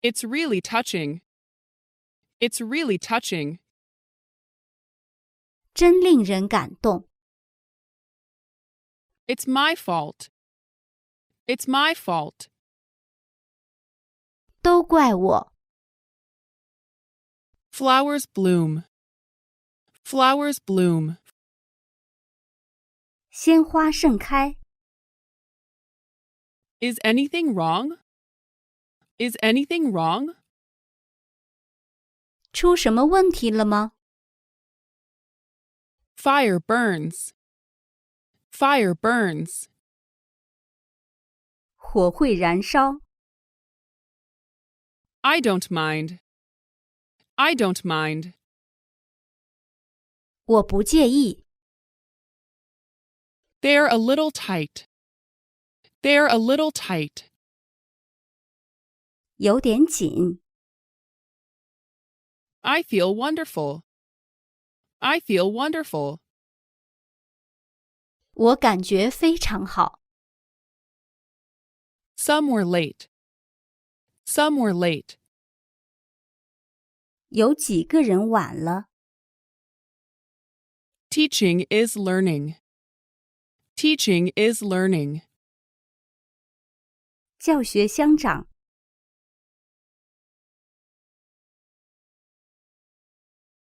It's really touching. It's really touching. 真令人感动。It's my fault. It's my fault. 都怪我。Flowers bloom. Flowers bloom. 鲜花盛开。Is anything wrong? Is anything wrong? 出什么问题了吗？ Fire burns. Fire burns. 火会燃烧。I don't mind. I don't mind. 我不介意。They're a little tight. They're a little tight. 有点紧。I feel wonderful. I feel wonderful. 我感觉非常好。Some were late. Some were late. 有几个人晚了。Teaching is learning. Teaching is learning. 教学相长。